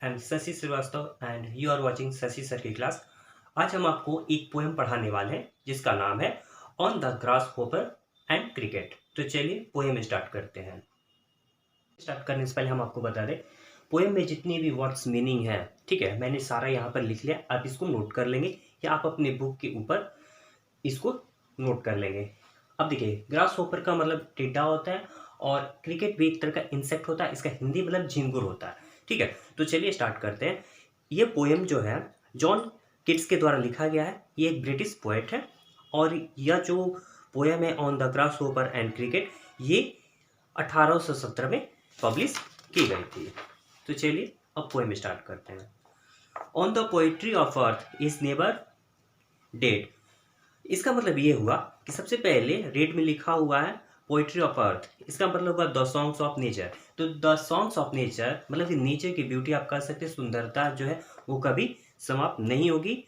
I am Shashi Srivastava and you are watching Shashi sir की class. आज हम आपको एक पोएम पढ़ाने वाले हैं जिसका नाम है on the grass hopper and cricket. तो चलिए पोएम स्टार्ट करते हैं। स्टार्ट करने से पहले हम आपको बता दें, पोएम में जितनी भी वर्ड्स मीनिंग है, ठीक है, मैंने सारा यहाँ पर लिख लिया। आप इसको नोट कर लेंगे या आप अपने बुक के ऊपर इसको नोट कर लेंगे। अब देखिए, ग्रास होपर का मतलब टिड्डा होता है और क्रिकेट भी एक तरह का इंसेक्ट होता है। इसका हिंदी मतलब झिंगुर होता है। ठीक है, तो चलिए स्टार्ट करते हैं। ये पोएम जो है जॉन किट्स के द्वारा लिखा गया है। ये एक ब्रिटिश पोएट है और यह जो पोएम है on the grass hopper and cricket, ये 1817 में पब्लिश की गई थी। तो चलिए अब पोएम स्टार्ट करते हैं। On the poetry of earth is never dead. इसका मतलब ये हुआ कि सबसे पहले रेड में लिखा हुआ है पोइट्री ऑफ अर्थ, इसका मतलब हुआ द सॉन्ग्स ऑफ नेचर। तो द सॉन्ग्स ऑफ नेचर मतलब कि नेचर की ब्यूटी, आप कह सकते हैं सुंदरता जो है वो कभी समाप्त नहीं होगी।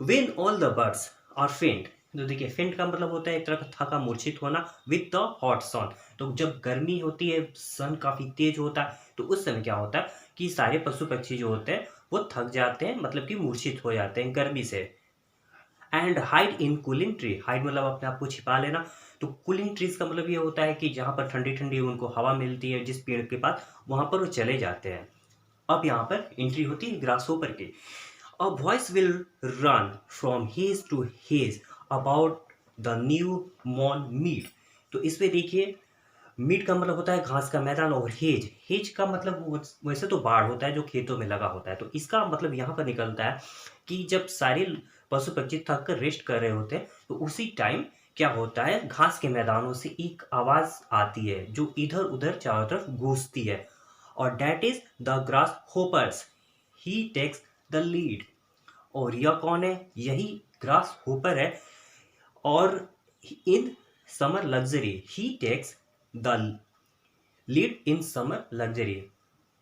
When all the birds are faint. तो देखिए, फेंट का मतलब होता है एक तरह का थका मूर्छित होना। विद द हॉट सन, तो जब गर्मी होती है, सन काफी तेज होता है, तो उस समय क्या होता है कि सारे पशु पक्षी जो होते हैं वो थक जाते हैं, मतलब कि मूर्छित हो जाते हैं गर्मी से। And hide in cooling tree. Hide मतलब अपने आप को छिपा लेना। तो कूलिंग ट्रीज का मतलब ये होता है कि जहाँ पर ठंडी ठंडी उनको हवा मिलती है जिस पेड़ के पास, वहां पर वो चले जाते हैं। अब यहाँ पर एंट्री होती है ग्रास होपर की। A voice will run from hedge to hedge about the new मॉर्न मीड। तो इसमें देखिए, मीट का मतलब होता है घास का मैदान, और हेज, हेज का मतलब वैसे तो बाढ़ होता है जो खेतों में लगा होता है। तो इसका मतलब यहाँ पर निकलता है कि जब सारे पशु पक्षी थक कर रेस्ट कर रहे होते हैं, तो उसी टाइम क्या होता है, घास के मैदानों से एक आवाज आती है जो इधर उधर चारों तरफ गूंजती है, और that is the grasshopper's, he takes the lead. और यह कौन है, यही ग्रास होपर है। और in summer luxury he takes the lead in summer luxury.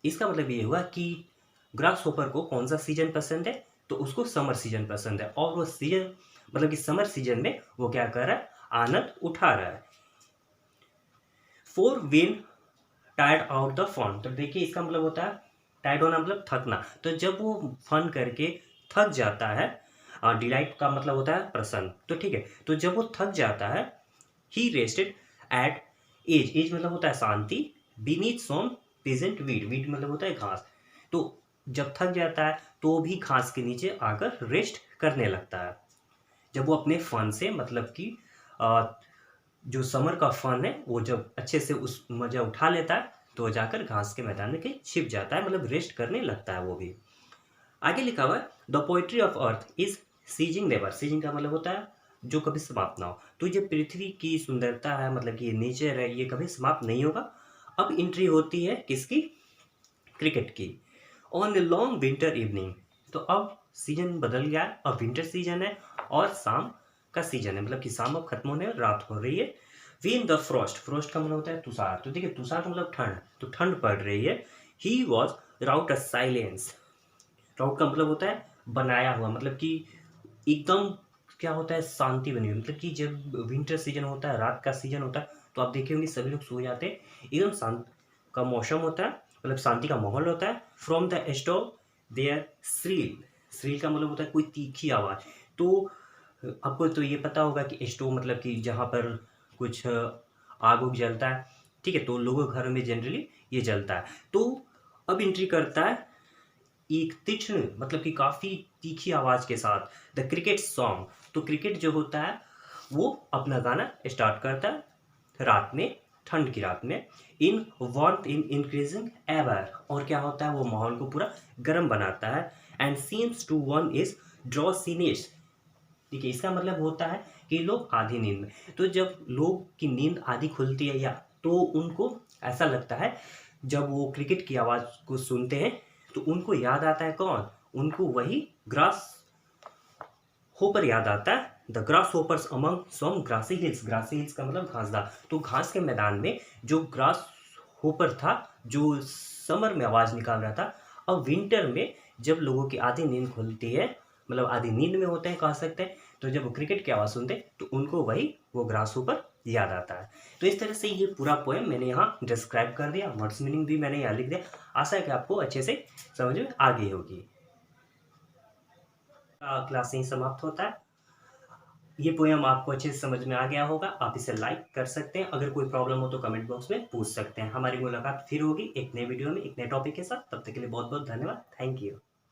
इसका मतलब ये हुआ कि ग्रास होपर को कौन सा सीजन पसंद है, तो उसको समर सीजन पसंद है, और वो सीजन मतलब कि समर सीजन में वो क्या कर रहा है, आनंद उठा रहा है। For when tired out the fun. तो देखिए, इसका मतलब होता है टायर्ड होना मतलब थकना। तो जब वो फन करके थक जाता है, डिलाइट का मतलब होता है प्रसन्न। तो ठीक है, तो जब वो थक जाता है, ही रेस्टेड एट एज। एज मतलब होता है शांति। बीनीथ सोम प्रेजेंट वीड। वीड मतलब होता है घास। तो जब थक जाता है तो भी घास के नीचे आकर रेस्ट करने लगता है। जब वो अपने फन से, मतलब कि जो समर का फन है, वो जब अच्छे से उस मजा उठा लेता है, तो जाकर घास के मैदान में कहीं छिप जाता है, मतलब रेस्ट करने लगता है वो भी। आगे लिखा हुआ है the poetry of earth is ceasing never. Ceasing का मतलब होता है जो कभी समाप्त ना हो। तो ये पृथ्वी की सुंदरता है, मतलब कि ये नेचर है, ये कभी समाप्त नहीं होगा। अब एंट्री होती है किसकी, क्रिकेट की। On the long winter evening. तो अब सीजन बदल गया है, अब विंटर सीजन है और शाम का सीजन है, मतलब कि शाम अब खत्म होने और रात हो रही है। Wien the Frost. फ्रॉस्ट का मतलब होता है तुषार। तो देखिए, तुषार का मतलब ठंड, तो ठंड पड़ रही है। He was route a silence. राउट का मतलब होता है बनाया हुआ, मतलब कि एकदम क्या होता है, शांति बनी हुई। मतलब कि जब विंटर सीजन होता है, रात का सीजन होता है, तो आप देखे होंगे सभी लोग सो जाते हैं, एकदम शांत का मौसम होता है, मतलब शांति का माहौल होता है। From the stove there shrill. Shrill का मतलब होता है कोई तीखी आवाज। तो आपको तो ये पता होगा कि स्टोव मतलब कि जहाँ पर कुछ आग उग जलता है, ठीक है, तो लोगों के घर में जनरली ये जलता है। तो अब एंट्री करता है एक तीक्ष्ण, मतलब कि काफी तीखी आवाज के साथ, द क्रिकेट सॉन्ग। तो क्रिकेट जो होता है वो अपना गाना स्टार्ट करता है रात में, ठंड की रात में। इन वार्मथ इन इंक्रीजिंग एवर। और क्या होता है, वो माहौल को पूरा गर्म बनाता है। And seems to one is draw सीनियस। देखिए, इसका मतलब होता है कि लोग आधी नींद में। तो जब लोग की नींद आधी खुलती है, या तो उनको ऐसा लगता है, जब वो क्रिकेट की आवाज़ को सुनते हैं, तो उनको याद आता है कौन, उनको वही ग्रास होपर याद आता है। The grasshopper's among some grassy hills. Grassy hills का मतलब घासदार। तो घास के मैदान में जो ग्रास होपर था, जो समर में आवाज़ निकाल रहा था, अब विंटर में जब लोगों की आधी नींद खुलती है, मतलब आधी नींद में होते हैं कह सकते हैं, तो जब वो क्रिकेट की आवाज़ सुनते हैं, तो उनको वही वो ग्रास होपर याद आता है। तो इस तरह से ये पूरा पोएम मैंने यहाँ डिस्क्राइब कर दिया, वर्ड्स मीनिंग भी मैंने यहाँ लिख दिया। आशा है कि आपको अच्छे से समझ में आ गई होगी। क्लास यहीं समाप्त होता है। ये पोएम आपको अच्छे से समझ में आ गया होगा। आप इसे लाइक कर सकते हैं। अगर कोई प्रॉब्लम हो तो कमेंट बॉक्स में पूछ सकते हैं। हमारी मुलाकात फिर होगी एक नए वीडियो में एक नए टॉपिक के साथ। तब तक के लिए बहुत बहुत धन्यवाद। Thank you.